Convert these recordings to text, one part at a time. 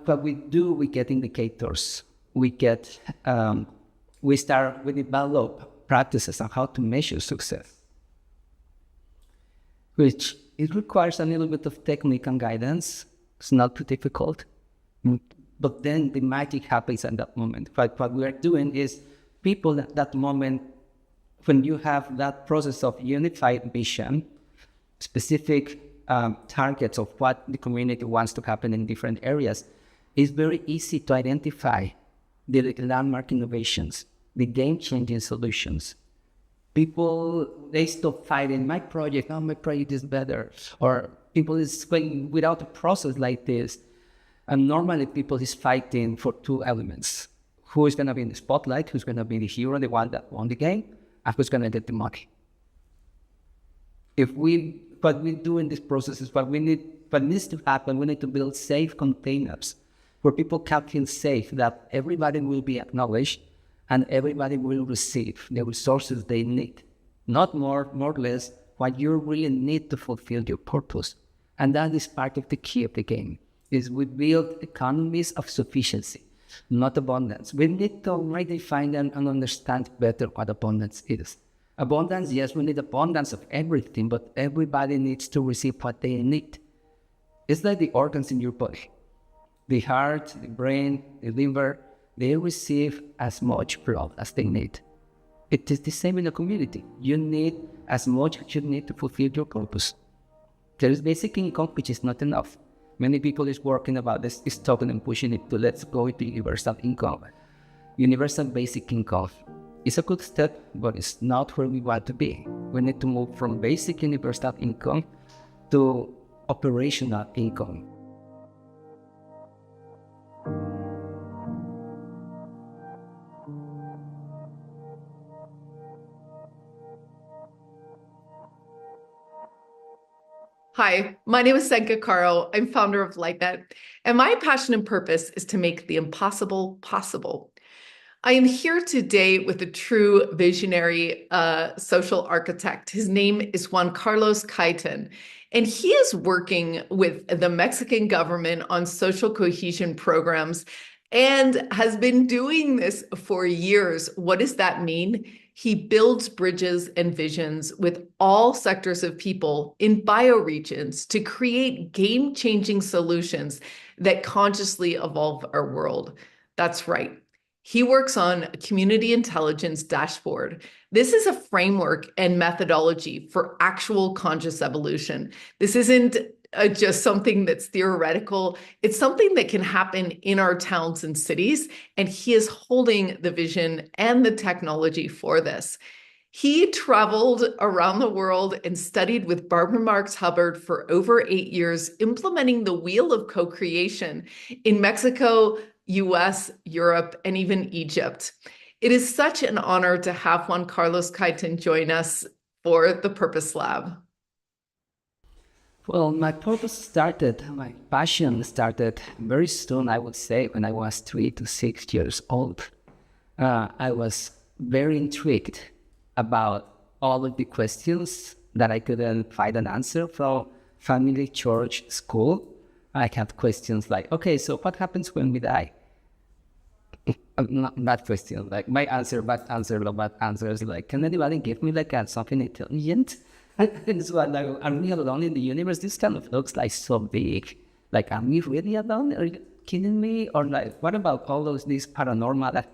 what we do, we get indicators. We develop practices on how to measure success, which it requires a little bit of technique and guidance. It's not too difficult, but then the magic happens at that moment. But what we are doing is people at that moment, when you have that process of unified vision, specific targets of what the community wants to happen in different areas, it's very easy to identify the landmark innovations, the game-changing solutions. People, they stop fighting, my project is better. Or people is going without a process like this. And normally people is fighting for two elements. Who is going to be in the spotlight, who's going to be the hero, the one that won the game, and who's going to get the money. What we do in this process is what needs to happen, we need to build safe containers where people can feel safe that everybody will be acknowledged and everybody will receive the resources they need. Not more or less, what you really need to fulfill your purpose. And that is part of the key of the game, is we build economies of sufficiency, not abundance. We need to redefine and understand better what abundance is. Abundance, yes, we need abundance of everything, but everybody needs to receive what they need. It's like the organs in your body. The heart, the brain, the liver, they receive as much blood as they need. It is the same in a community. You need as much as you need to fulfill your purpose. There is basic income, which is not enough. Many people is working about this, is talking and pushing it to let's go into universal income. Universal basic income is a good step, but it's not where we want to be. We need to move from basic universal income to operational income. Hi, my name is Senka Caro. I'm founder of LightNet, and my passion and purpose is to make the impossible possible. I am here today with a true visionary social architect. His name is Juan Carlos Kaiten, and he is working with the Mexican government on social cohesion programs and has been doing this for years. What does that mean? He builds bridges and visions with all sectors of people in bioregions to create game-changing solutions that consciously evolve our world. That's right. He works on a community intelligence dashboard. This is a framework and methodology for actual conscious evolution. This isn't just something that's theoretical. It's something that can happen in our towns and cities, and he is holding the vision and the technology for this. He traveled around the world and studied with Barbara Marx Hubbard for over 8 years, implementing the wheel of co-creation in Mexico, US, Europe, and even Egypt. It is such an honor to have Juan Carlos Kaiten join us for the Purpose Lab. Well, my passion started very soon, I would say, when I was 3 to 6 years old. I was very intrigued about all of the questions that I couldn't find an answer from family, church, school. I had questions like, okay, so what happens when we die? Not question, like my answer, but answers like, can anybody give me like something intelligent? And so I'm we alone in the universe? This kind of looks like so big. Like, are we really alone? Are you kidding me? Or like, what about all these paranormal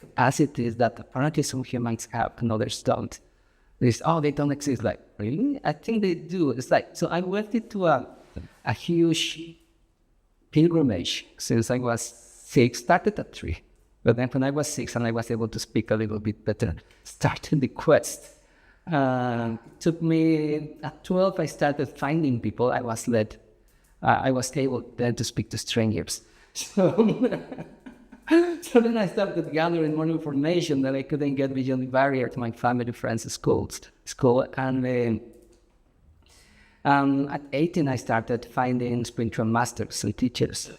capacities that apparently some humans have and others don't? They don't exist. Like, really? I think they do. It's like, so I went into a huge pilgrimage since I was 6, started at 3. But then when I was 6 and I was able to speak a little bit better, started the quest. Took me at 12, I started finding people. I was able then to speak to strangers. So then I started gathering more information that I couldn't get beyond the barrier to my family, friends, school. And at 18, I started finding spiritual masters and teachers.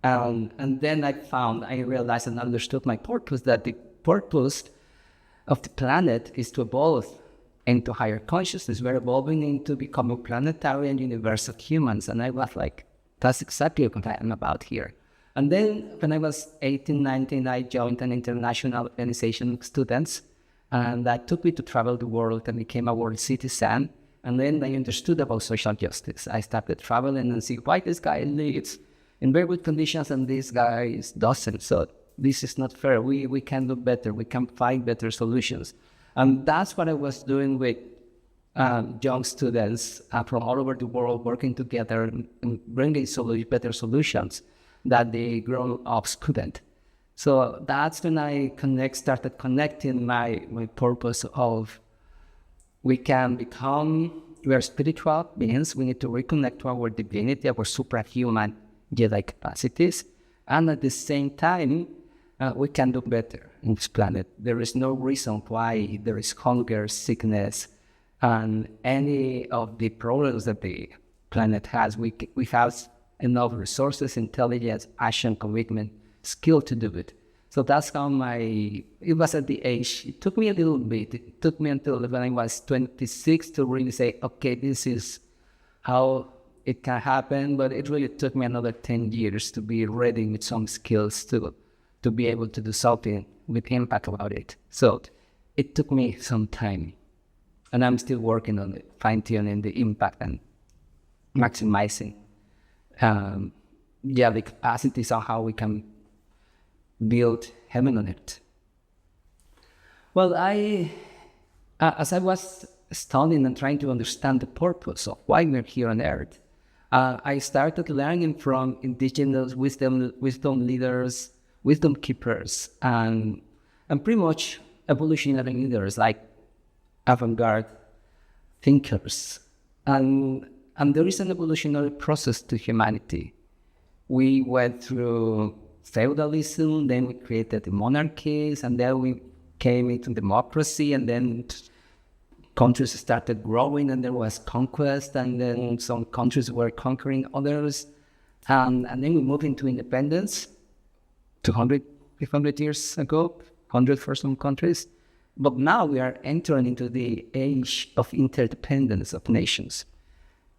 And then I realized and understood my purpose, that the purpose of the planet is to evolve into higher consciousness. We're evolving into becoming planetary and universal humans. And I was like, that's exactly what I am about here. And then when I was 18, 19, I joined an international organization of students, and that took me to travel the world and became a world citizen. And then I understood about social justice. I started traveling and see why this guy lives in very good conditions and this guy doesn't. So this is not fair. We can do better. We can find better solutions. And that's what I was doing with young students from all over the world, working together and bringing better solutions that the grown-ups couldn't. So that's when I started connecting my purpose of we are spiritual beings. We need to reconnect to our divinity, our suprahuman Jedi capacities. And at the same time, we can do better in this planet. There is no reason why there is hunger, sickness, and any of the problems that the planet has. We have enough resources, intelligence, action, commitment, skill to do it. So that's how it was at the age, it took me a little bit. It took me until when I was 26 to really say, okay, this is how it can happen. But it really took me another 10 years to be ready with some skills to be able to do something with impact about it. So it took me some time. And I'm still working on it, fine-tuning the impact and maximizing the capacities on how we can build heaven on earth. Well, as I was studying and trying to understand the purpose of why we're here on earth, I started learning from indigenous wisdom leaders, wisdom keepers, and pretty much evolutionary leaders like avant-garde thinkers. And there is an evolutionary process to humanity. We went through feudalism, then we created the monarchies, and then we came into democracy, and then countries started growing, and there was conquest, and then some countries were conquering others, and then we moved into independence 200, 500 years ago, 100 for some countries. But now we are entering into the age of interdependence of nations.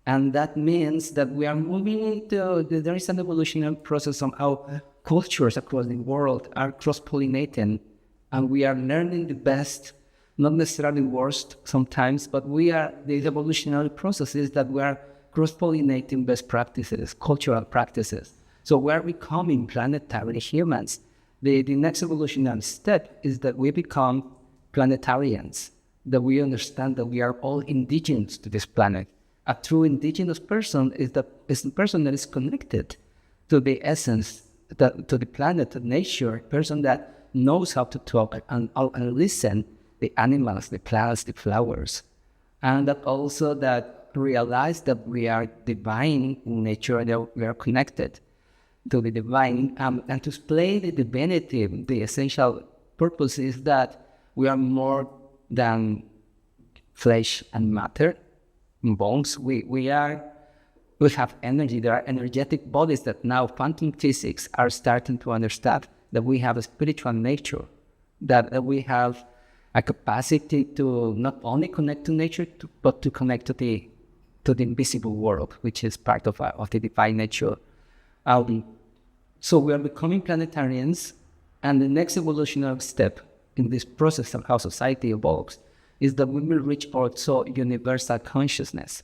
And that means that we are moving into, there is an evolutionary process on how cultures across the world are cross-pollinating, and we are learning the best, not necessarily worst sometimes, but the evolutionary process is that we are cross-pollinating best practices, cultural practices. So we are becoming planetary humans. The next evolutionary step is that we become planetarians, that we understand that we are all indigenous to this planet. A true indigenous person is the person that is connected to the essence, to the planet, to nature, a person that knows how to talk and listen, the animals, the plants, the flowers. And that also that realize that we are divine in nature and that we are connected to the divine. And to explain the divinity, the essential purpose is that we are more than flesh and matter, bones. We have energy. There are energetic bodies that now quantum physics are starting to understand that we have a spiritual nature, that we have a capacity to not only connect to nature, but to connect to the invisible world, which is part of the divine nature. So we are becoming planetarians, and the next evolutionary step in this process of how society evolves is that we will reach also universal consciousness,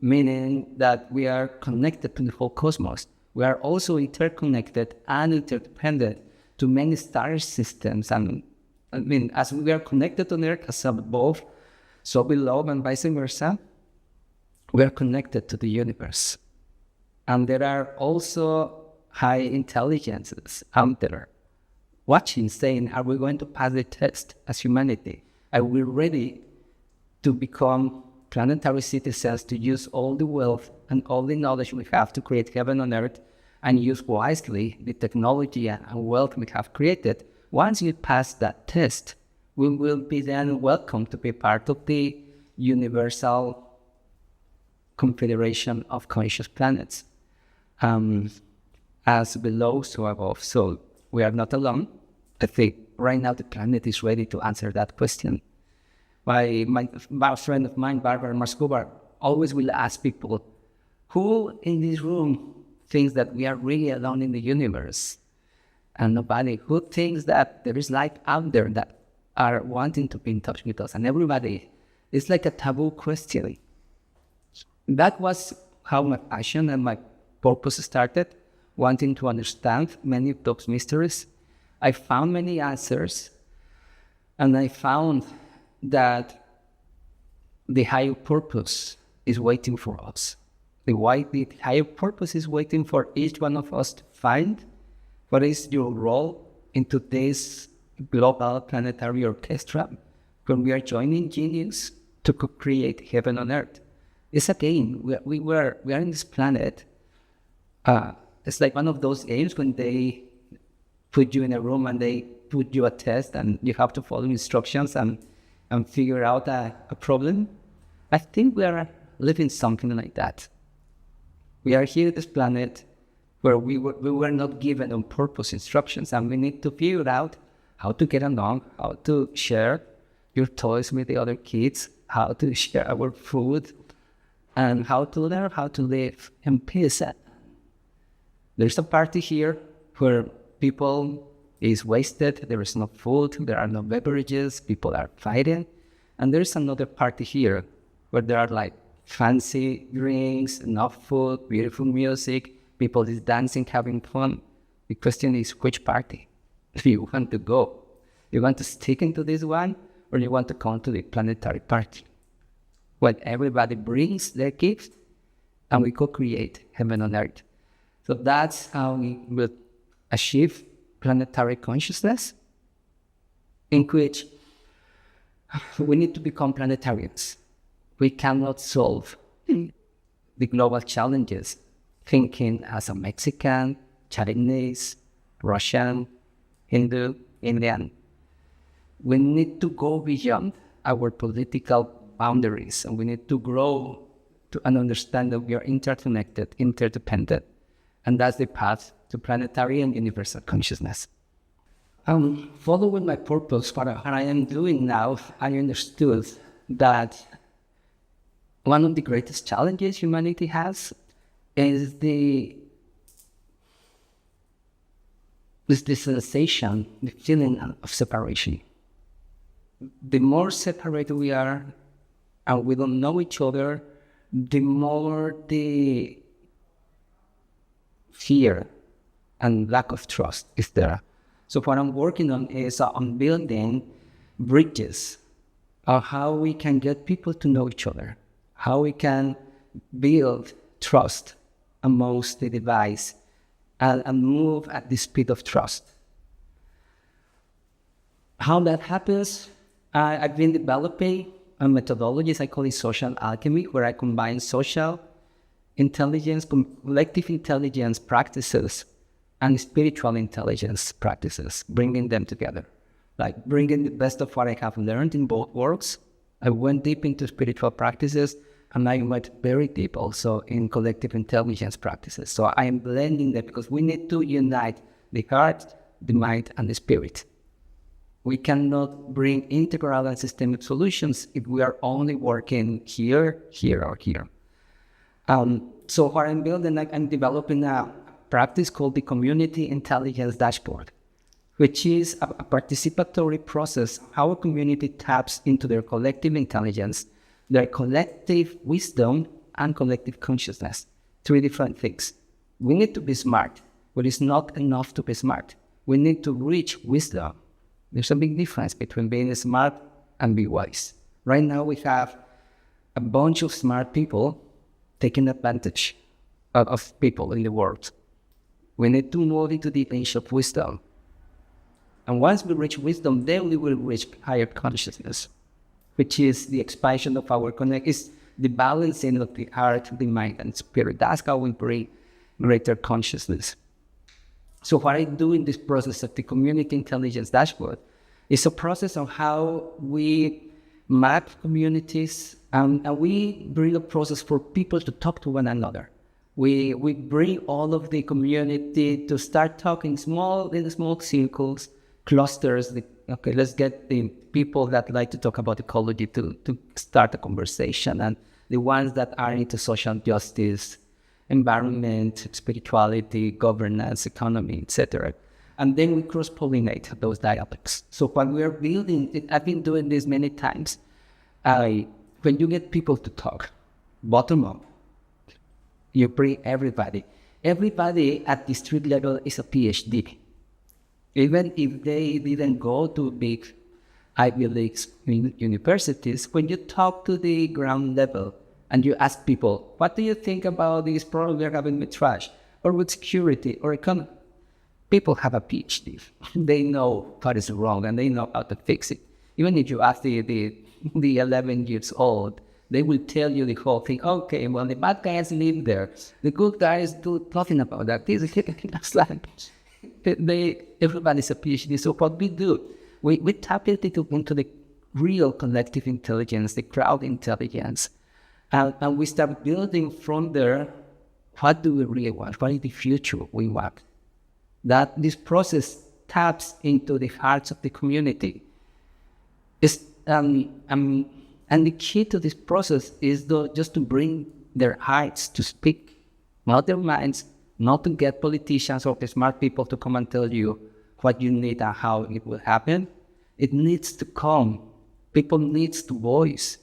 meaning that we are connected to the whole cosmos. We are also interconnected and interdependent to many star systems. And I mean, as we are connected on Earth as above, so below, and vice versa, we are connected to the universe. And there are also high intelligences out there watching, saying, are we going to pass the test as humanity? Are we ready to become planetary citizens, to use all the wealth and all the knowledge we have to create heaven on earth and use wisely the technology and wealth we have created? Once you pass that test, we will be then welcome to be part of the universal confederation of conscious planets. As below, so above. So we are not alone. I think right now the planet is ready to answer that question. My friend of mine, Barbara Marx Hubbard, always will ask people, who in this room thinks that we are really alone in the universe, and nobody who thinks that there is life out there that are wanting to be in touch with us, and everybody. It's like a taboo question. That was how my passion and my purpose started, wanting to understand many of those mysteries. I found many answers, and I found that the higher purpose is waiting for us. The higher purpose is waiting for each one of us to find what is your role in today's global planetary orchestra when we are joining genius to create heaven on earth. It's a game. We are in this planet. It's like one of those games when they put you in a room and they put you a test and you have to follow instructions and figure out a problem. I think we are living something like that. We are here on this planet where we were not given on purpose instructions, and we need to figure out how to get along, how to share your toys with the other kids, how to share our food, and how to learn how to live in peace. There's a party here where people is wasted, there is no food, there are no beverages, people are fighting. And there's another party here where there are like fancy drinks, enough food, beautiful music, people is dancing, having fun. The question is, which party do you want to go? You want to stick into this one, or you want to come to the planetary party? When everybody brings their gifts and we co-create heaven on earth. So that's how we will achieve planetary consciousness, in which we need to become planetarians. We cannot solve the global challenges thinking as a Mexican, Chinese, Russian, Hindu, Indian. We need to go beyond our political boundaries, and we need to grow to and understand that we are interconnected, interdependent, and that's the path to planetary and universal consciousness. Following my purpose, what I am doing now, I understood that one of the greatest challenges humanity has is the sensation, the feeling of separation. The more separated we are, and we don't know each other, the more the fear and lack of trust is there. So what I'm working on is on building bridges of how we can get people to know each other, how we can build trust amongst the device and move at the speed of trust. How that happens, I've been developing methodologies. I call it social alchemy, where I combine social intelligence, collective intelligence practices, and spiritual intelligence practices, bringing them together. Like bringing the best of what I have learned in both worlds. I went deep into spiritual practices, and I went very deep also in collective intelligence practices. So I am blending them because we need to unite the heart, the mind, and the spirit. We cannot bring integral and systemic solutions if we are only working here, here, or here. So what I'm building, I'm developing a practice called the Community Intelligence Dashboard, which is a participatory process how a community taps into their collective intelligence, their collective wisdom, and collective consciousness. Three different things. We need to be smart, but it's not enough to be smart. We need to reach wisdom. There's a big difference between being smart and being wise. Right now we have a bunch of smart people taking advantage of people in the world. We need to move into the age of wisdom. And once we reach wisdom, then we will reach higher consciousness, which is the expansion of our is the balancing of the heart, the mind, and spirit. That's how we bring greater consciousness. So what I do in this process of the Community Intelligence Dashboard is a process of how we map communities, and we bring a process for people to talk to one another. We bring all of the community to start talking in small circles, clusters. Okay, let's get the people that like to talk about ecology to start a conversation, and the ones that are into social justice environment, spirituality, governance, economy, etc. And then we cross-pollinate those dialects. So when we are building, I've been doing this many times. When you get people to talk, bottom up, you bring everybody. Everybody at the street level is a PhD. Even if they didn't go to big Ivy League universities, when you talk to the ground level and you ask people, what do you think about this problem we're having with trash or with security or economy? People have a PhD. They know what is wrong and they know how to fix it. Even if you ask the 11 years old, they will tell you the whole thing. Okay, well, the bad guys live there. The good guys do nothing about that. Everybody's a PhD. So what we do, we tap into the real collective intelligence, the crowd intelligence, and we start building from there. What do we really want? What is the future we want? That this process taps into the hearts of the community. And the key to this process is just to bring their hearts to speak, not their minds, not to get politicians or the smart people to come and tell you what you need and how it will happen. It needs to come. People need to voice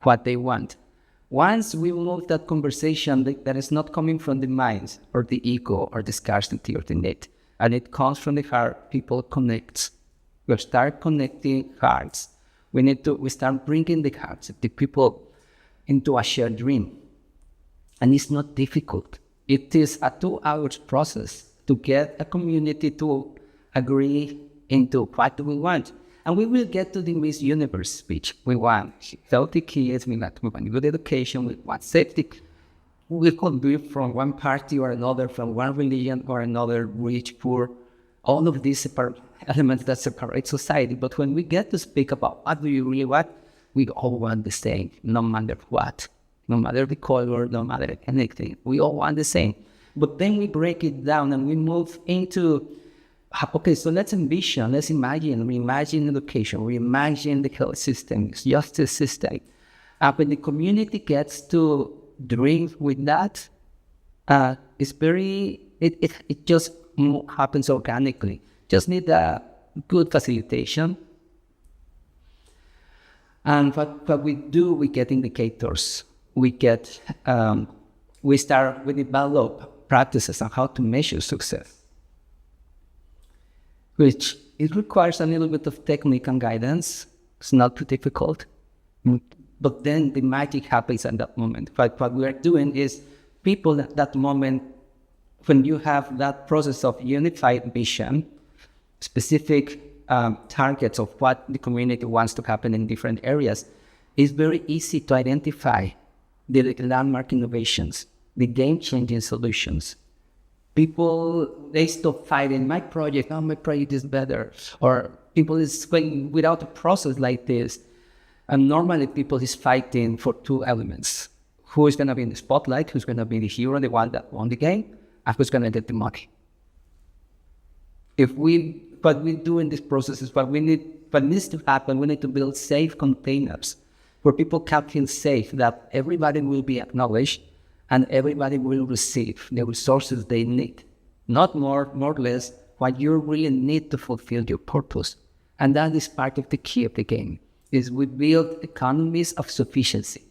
what they want. Once we move that conversation that is not coming from the minds or the ego or the scarcity or the need, and it comes from the heart, people connect. We start connecting hearts. We start bringing the hearts of the people into a shared dream. And it's not difficult. It is a 2-hour process to get a community to agree into what do we want. And we will get to the Miss Universe speech. We want healthy kids, we want good education, we want safety. We could be from one party or another, from one religion or another, rich, poor, all of these elements that separate society. But when we get to speak about what do you really want, we all want the same, no matter what, no matter the color, no matter anything. We all want the same. But then we break it down and we move into, okay, so let's imagine, reimagine education, reimagine the health system, justice system. When the community gets to drink with that, it just happens organically. Just need a good facilitation. And what we do, we get indicators. We develop practices on how to measure success, which it requires a little bit of technique and guidance. It's not too difficult. But then the magic happens at that moment. What we are doing is people at that moment, when you have that process of unified vision, specific targets of what the community wants to happen in different areas, it's very easy to identify the landmark innovations, the game-changing solutions. People, they stop fighting, my project is better. Or people is going without a process like this. And normally people is fighting for 2 elements. Who is going to be in the spotlight, who's going to be the hero, the one that won the game, and who's going to get the money. What we do in this process is what needs to happen, we need to build safe containers where people can feel safe, that everybody will be acknowledged and everybody will receive the resources they need. Not more or less, what you really need to fulfill your purpose. And that is part of the key of the game, is we build economies of sufficiency,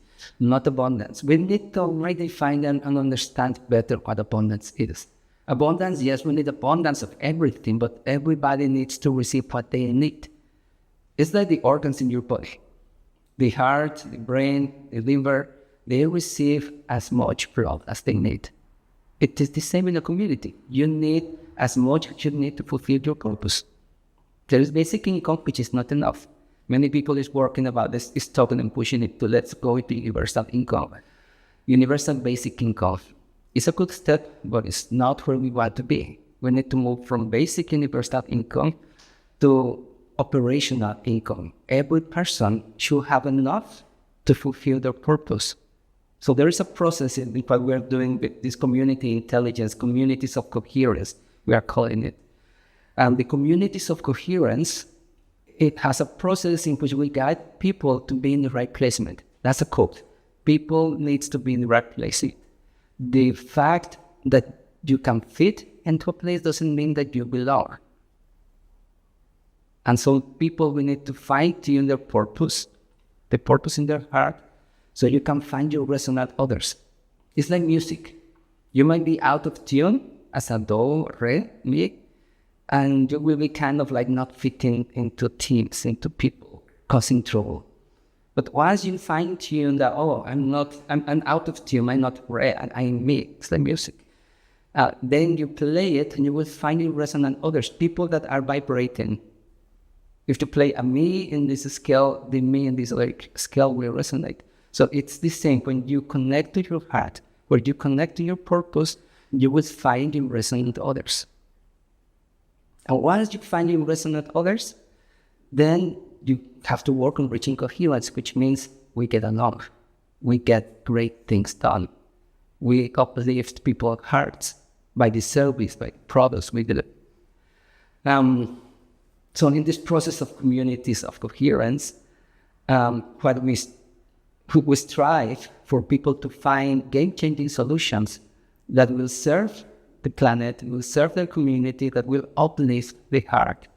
not abundance. We need to redefine and understand better what abundance is. Abundance, yes, we need abundance of everything, but everybody needs to receive what they need. It's like the organs in your body. The heart, the brain, the liver, they receive as much blood as they need. It is the same in a community. You need as much as you need to fulfill your purpose. There is basic income, which is not enough. Many people is working about this, is talking and pushing it to let's go into universal income. Universal basic income. It's a good step, but it's not where we want to be. We need to move from basic universal income to operational income. Every person should have enough to fulfill their purpose. So there is a process in what we are doing with this community intelligence, communities of coherence, we are calling it. And the communities of coherence, it has a process in which we guide people to be in the right placement. That's a quote. People needs to be in the right place. The fact that you can fit into a place doesn't mean that you belong. And so people, we need to fine-tune their purpose, the purpose in their heart, so you can find your resonant others. It's like music. You might be out of tune as a do, re, mi, and you will be kind of like not fitting into teams, into people, causing trouble. But once you fine-tune that, I'm out of tune, I'm not re, I'm me, it's like music. Then you play it and you will find your resonant others, people that are vibrating. If you play a me in this scale, the me in this other scale will resonate. So it's the same. When you connect to your heart, when you connect to your purpose, you will find your resonant others. And once you find your resonant others, then you have to work on reaching coherence, which means we get along. We get great things done. We uplift people's hearts by the service, by products we do. So in this process of communities of coherence, what we strive for people to find game-changing solutions that will serve the planet, will serve their community, that will uplift the heart.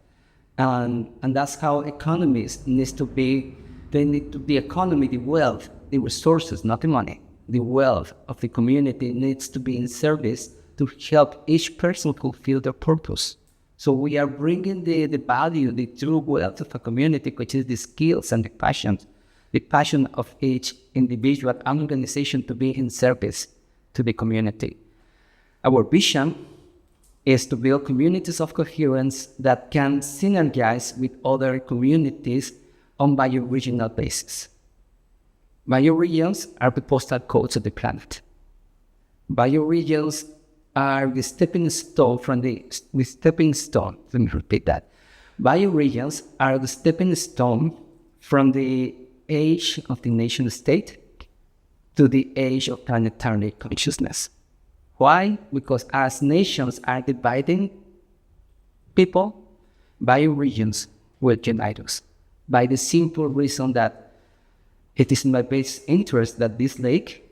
And that's how economies needs to be. They need to be economy, the wealth, the resources, not the money. The wealth of the community needs to be in service to help each person fulfill their purpose. So we are bringing the value, the true wealth of a community, which is the skills and the passion of each individual and organization to be in service to the community. Our vision is to build communities of coherence that can synergize with other communities on bioregional basis. Bioregions are the postal codes of the planet. Bioregions are the stepping stone let me repeat that. Bioregions are the stepping stone from the age of the nation state to the age of planetary consciousness. Why? Because as nations are dividing people, bioregions will unite us. By the simple reason that it is in my best interest that this lake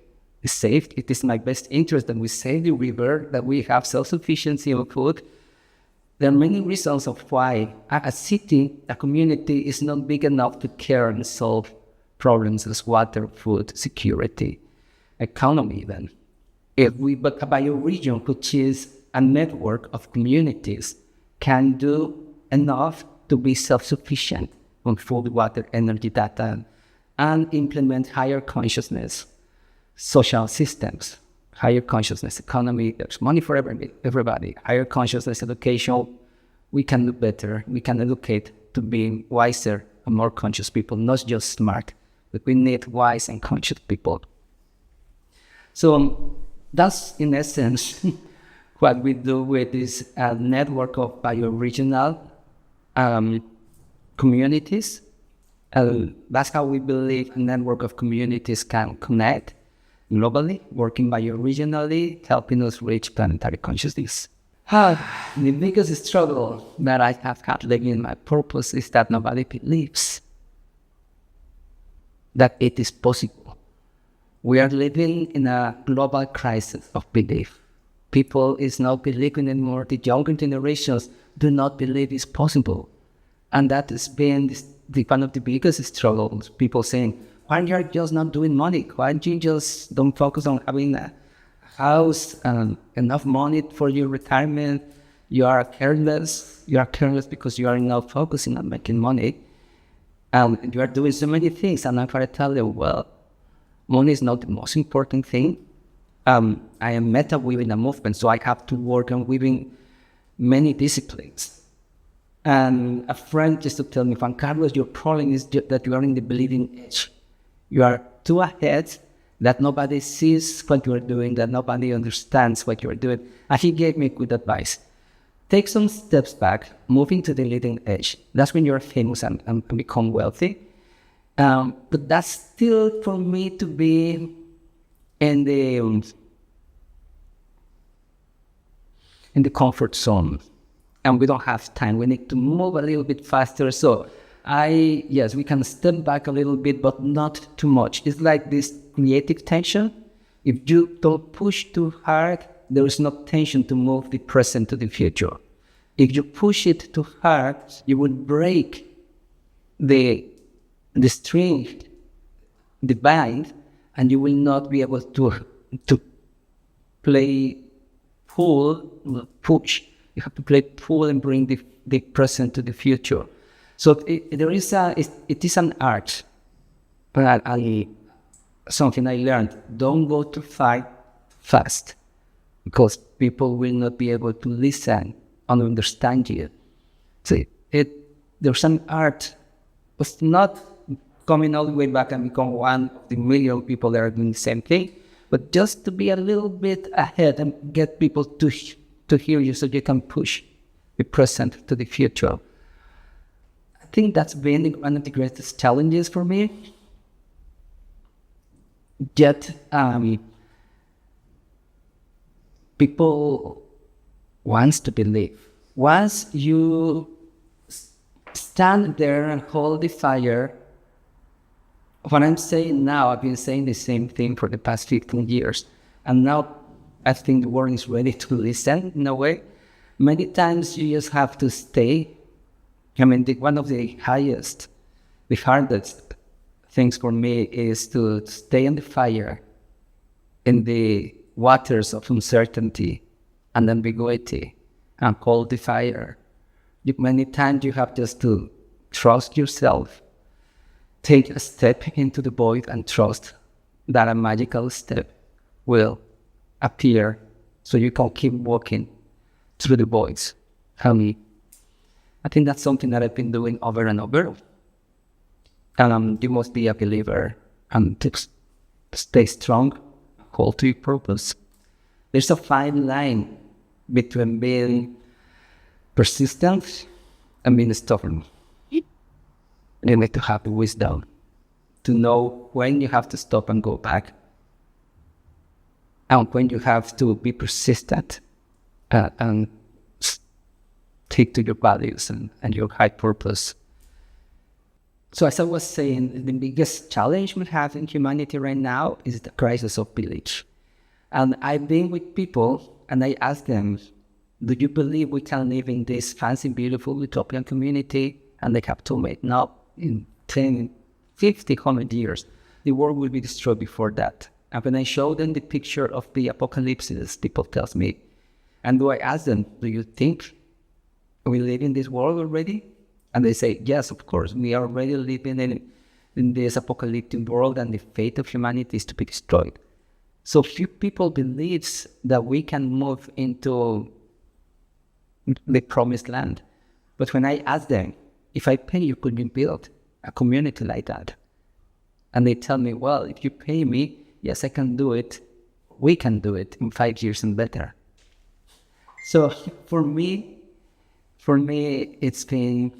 is saved. It is my best interest that we save the river, that we have self-sufficiency of food. There are many reasons of why a city, a community is not big enough to care and solve problems as water, food, security, economy even. But a bioregion, which is a network of communities, can do enough to be self-sufficient on food, water, energy, data, and implement higher consciousness social systems, higher consciousness economy. There's money for everybody. Higher consciousness education. We can do better. We can educate to be wiser and more conscious people, not just smart, but we need wise and conscious people. So that's in essence what we do with this network of bioregional communities. That's how we believe a network of communities can connect globally, working bioregionally, helping us reach planetary consciousness. The biggest struggle that I have had living in my purpose is that nobody believes that it is possible. We are living in a global crisis of belief. People is not believing anymore. The younger generations do not believe it's possible. And that has been one of the biggest struggles. People saying, why are you just not doing money? Why you just don't focus on having a house and enough money for your retirement? You are careless. You are careless because you are not focusing on making money. And you are doing so many things. And I'm trying to tell you, well, money is not the most important thing. I am meta-weaving a movement, so I have to work on weaving many disciplines. And a friend used to tell me, Juan Carlos, your problem is that you are in the bleeding edge. You are too ahead that nobody sees what you are doing, that nobody understands what you are doing. And he gave me good advice. Take some steps back, move into the leading edge. That's when you're famous and become wealthy. But that's still for me to be in the comfort zone. And we don't have time. We need to move a little bit faster. So we can step back a little bit, but not too much. It's like this creative tension If you don't push too hard, there is no tension to move the present to the future. If you push it too hard, you will break the string, the bind, and you will not be able to play push. You have to play pull and bring the present to the future. So it is an art, but something I learned. Don't go too fast, because people will not be able to listen and understand you. So there's an art. It's not coming all the way back and become one of the million people that are doing the same thing, but just to be a little bit ahead and get people to hear you so you can push the present to the future. I think that's been one of the greatest challenges for me. Yet, people wants to believe. Once you stand there and hold the fire, what I'm saying now, I've been saying the same thing for the past 15 years. And now I think the world is ready to listen in a way. Many times you just have to stay. I mean, one of the hardest things for me is to stay in the fire, in the waters of uncertainty and ambiguity, and hold the fire. Many times you have just to trust yourself, take a step into the void and trust that a magical step will appear so you can keep walking through the voids. I think that's something that I've been doing over and over. You must be a believer and stay strong, hold to your purpose. There's a fine line between being persistent and being stubborn. You need to have the wisdom to know when you have to stop and go back, and when you have to be persistent and stick to your values and your high purpose. So as I was saying, the biggest challenge we have in humanity right now is the crisis of belief. And I've been with people and I ask them, do you believe we can live in this fancy, beautiful utopian community? And they have told me, no, in 10, 50, 100 years, the world will be destroyed before that. And when I show them the picture of the apocalypse, people tell me, and do I ask them, do you think we live in this world already? And they say, yes, of course, we are already living in this apocalyptic world, and the fate of humanity is to be destroyed. So few people believe that we can move into the promised land. But when I ask them, if I pay you, could you build a community like that? And they tell me, well, if you pay me, yes, I can do it. We can do it in 5 years and better. So for me, it's been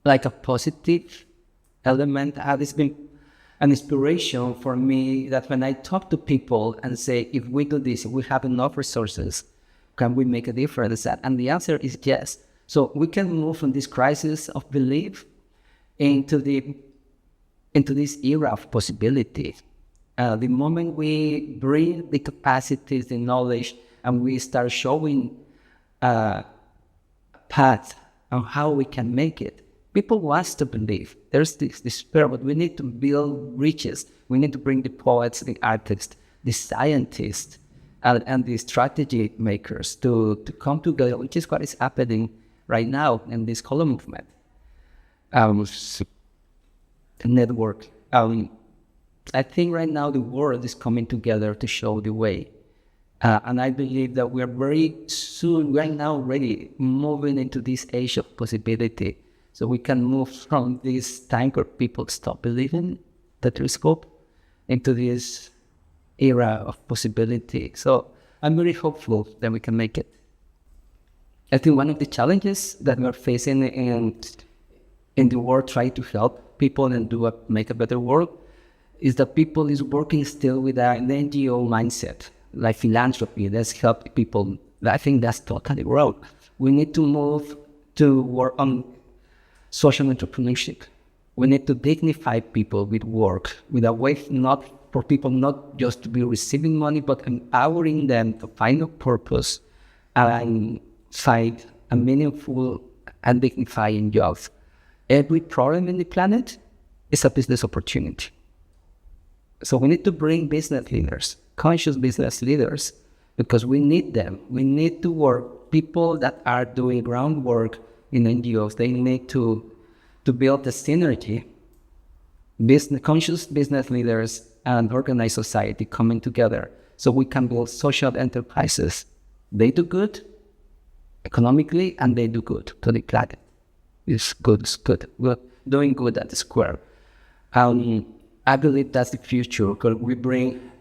like a positive element. It's been an inspiration for me that when I talk to people and say, if we do this, if we have enough resources, can we make a difference? And the answer is yes. So we can move from this crisis of belief into this era of possibility. The moment we bring the capacities, the knowledge, and we start showing a path on how we can make it, people want to believe. There's this despair, but we need to build bridges. We need to bring the poets, the artists, the scientists, and the strategy makers to come together, which is what is happening right now in this color movement. Network. I think right now the world is coming together to show the way. And I believe that we are very soon, right now already, moving into this age of possibility. So we can move from this time where people stop believing that there is hope into this era of possibility. So I'm very hopeful that we can make it. I think one of the challenges that we're facing in the world trying to help people and make a better world is that people is working still with an NGO mindset, like philanthropy. Let's help people. I think that's totally wrong. We need to move to work on social entrepreneurship. We need to dignify people with work, with a way not for people not just to be receiving money, but empowering them to find a purpose and find a meaningful and dignifying job. Every problem in the planet is a business opportunity. So we need to bring business leaders, conscious business leaders, because we need them. We need to work. People that are doing groundwork in NGOs, they need to build the synergy. Conscious business leaders and organized society coming together so we can build social enterprises. They do good economically and they do good to the planet. It's good. We're doing good at the square. I believe that's the future because we bring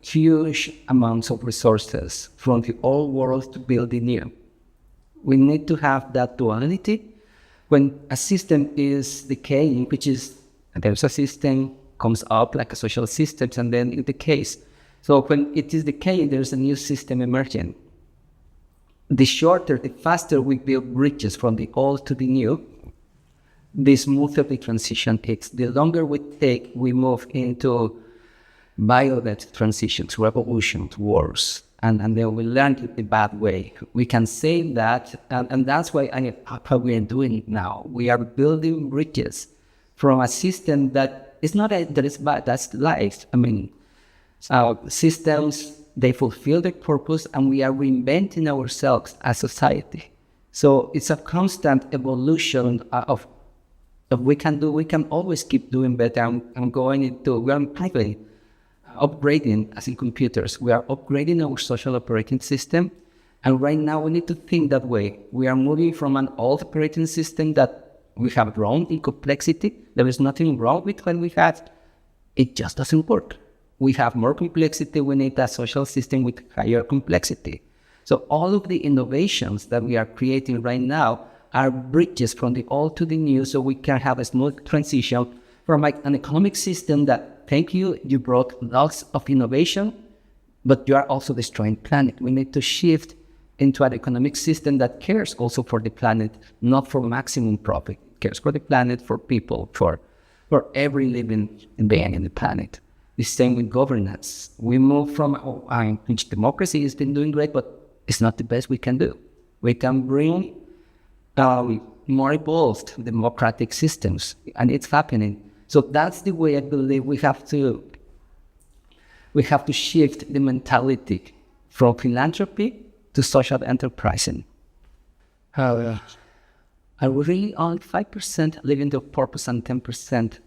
huge amounts of resources from the old world to build the new. We need to have that duality. When a system is decaying, which is there's a system comes up like a social system and then it decays. So when it is decaying, there's a new system emerging. The shorter, the faster we build bridges from the old to the new, the smoother the transition takes. The longer we take, we move into violent transitions, revolutions, wars, and then we learn it the bad way. We can say that, and that's why how we are doing it now. We are building bridges from a system that is not that is bad, that's life. I mean, systems, they fulfill their purpose and we are reinventing ourselves as society. So it's a constant evolution of we can always keep doing better and going into, we are upgrading as in computers. We are upgrading our social operating system. And right now we need to think that way. We are moving from an old operating system that we have grown in complexity. There is nothing wrong with what we had. It just doesn't work. We have more complexity. We need a social system with higher complexity. So all of the innovations that we are creating right now are bridges from the old to the new so we can have a smooth transition from an economic system that, thank you, you brought lots of innovation, but you are also destroying the planet. We need to shift into an economic system that cares also for the planet, not for maximum profit. It cares for the planet, for people, for every living being in the planet. The same with governance. We move from, which democracy has been doing great, but it's not the best we can do. We can bring more evolved democratic systems, and it's happening. So that's the way I believe we have to shift the mentality from philanthropy to social enterprising. Are we really on 5% living the purpose and 10%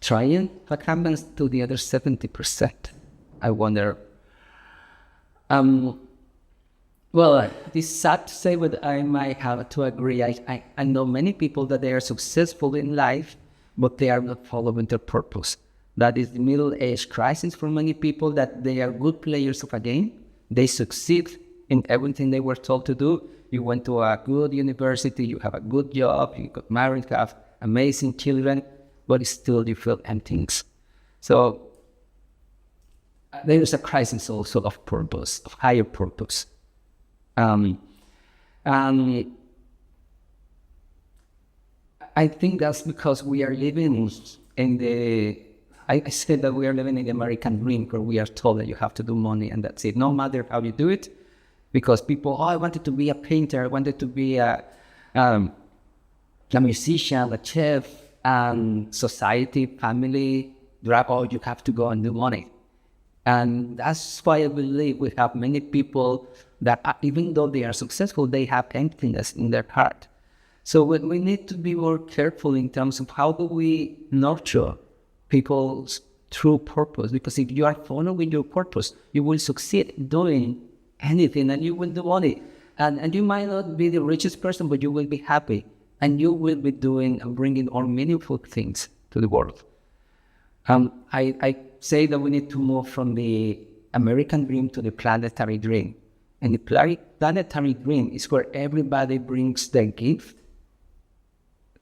trying? What happens to the other 70%? I wonder. Well, it's sad to say, but I might have to agree. I know many people that they are successful in life, but they are not following their purpose. That is the middle-age crisis for many people, that they are good players of a game. They succeed in everything they were told to do. You went to a good university, you have a good job, you got married, have amazing children, but still you feel emptiness. So there is a crisis also of purpose, of higher purpose. And I think that's because we are living in I said that we are living in the American dream, where we are told that you have to do money and that's it, no matter how you do it. Because people, I wanted to be a painter, I wanted to be a musician, a chef, and society, family, you have to go and do money. And that's why I believe we have many people that even though they are successful, they have emptiness in their heart. So we need to be more careful in terms of how do we nurture people's true purpose. Because if you are following your purpose, you will succeed doing anything and you will do money. And you might not be the richest person, but you will be happy. And you will be doing and bringing all meaningful things to the world. I say that we need to move from the American dream to the planetary dream. And the planetary dream is where everybody brings their gift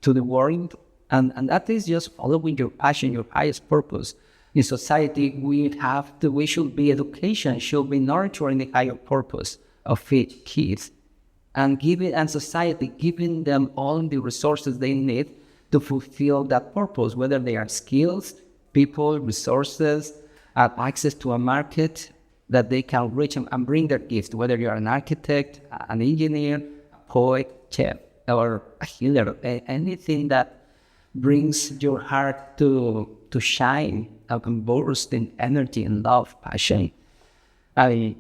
to the world. And that is just following your passion, your highest purpose. In society, education should be nurturing the higher purpose of kids. And society giving them all the resources they need to fulfill that purpose, whether they are skills, people, resources, access to a market that they can reach and bring their gifts, whether you're an architect, an engineer, a poet, chef, or a healer, anything that brings your heart to shine and burst in energy and love, passion. The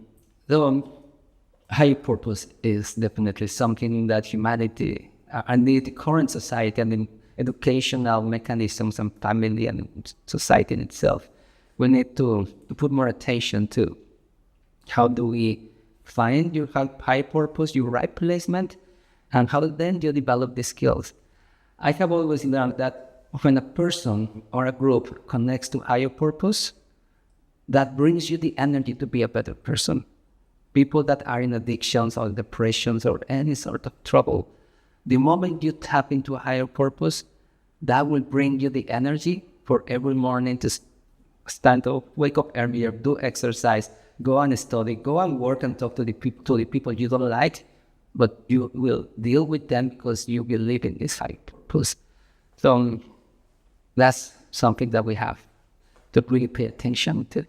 higher purpose is definitely something that humanity and the current society and the educational mechanisms and family and society in itself, we need to put more attention to how do we find your high purpose, your right placement, and how then you develop the skills. I have always learned that when a person or a group connects to higher purpose, that brings you the energy to be a better person. People that are in addictions or depressions or any sort of trouble, the moment you tap into a higher purpose, that will bring you the energy for every morning to stand up, wake up earlier, do exercise, go and study, go and work and talk to the people you don't like, but you will deal with them because you believe in this high purpose. So that's something that we have to really pay attention to.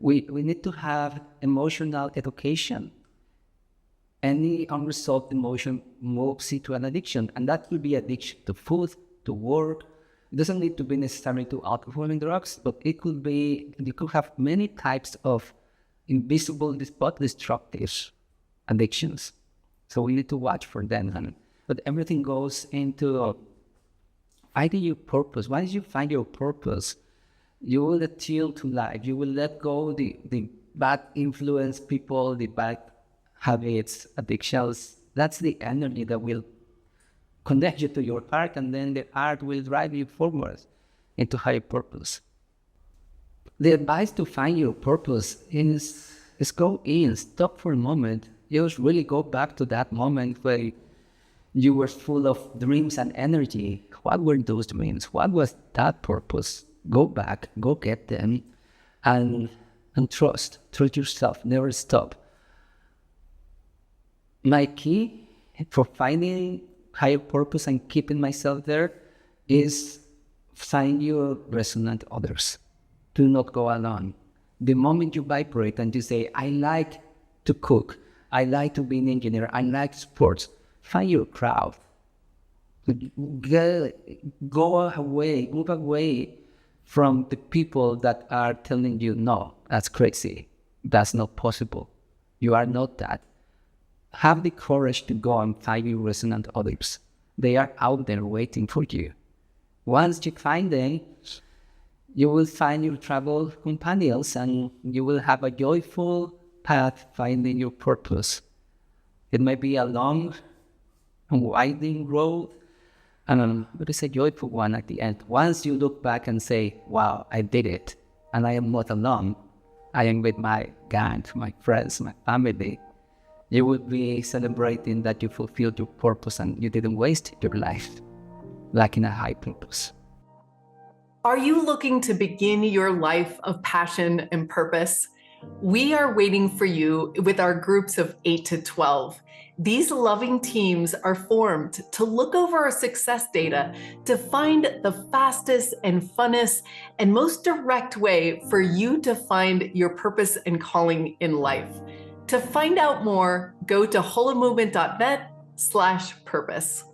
We need to have emotional education. Any unresolved emotion moves into an addiction, and that could be addiction to food, to work. It doesn't need to be necessarily to alcohol and drugs, but it could be, you could have many types of invisible but destructive addictions. So we need to watch for them. But everything goes into finding your purpose. Once you find your purpose, you will attune to life. You will let go the bad influence people, the bad habits, addictions. That's the energy that will connect you to your heart, and then the heart will drive you forward into higher purpose. The advice to find your purpose is go in, stop for a moment. Just really go back to that moment where you were full of dreams and energy. What were those dreams? What was that purpose? Go back, go get them, and trust yourself, never stop. My key for finding higher purpose and keeping myself there is find your resonant others. Do not go alone. The moment you vibrate and you say, I like to cook, I like to be an engineer, I like sports, find your crowd. Go away, move away from the people that are telling you, no, that's crazy, that's not possible, you are not that. Have the courage to go and find your resonant others. They are out there waiting for you. Once you find them, you will find your travel companions and you will have a joyful path finding your purpose. It may be a long and winding road, but it's a joyful one at the end. Once you look back and say, wow, I did it, and I am not alone, I am with my gang, my friends, my family, you will be celebrating that you fulfilled your purpose and you didn't waste your life lacking a high purpose. Are you looking to begin your life of passion and purpose? We are waiting for you with our groups of 8 to 12. These loving teams are formed to look over our success data to find the fastest and funnest and most direct way for you to find your purpose and calling in life. To find out more, go to holomovement.net/purpose.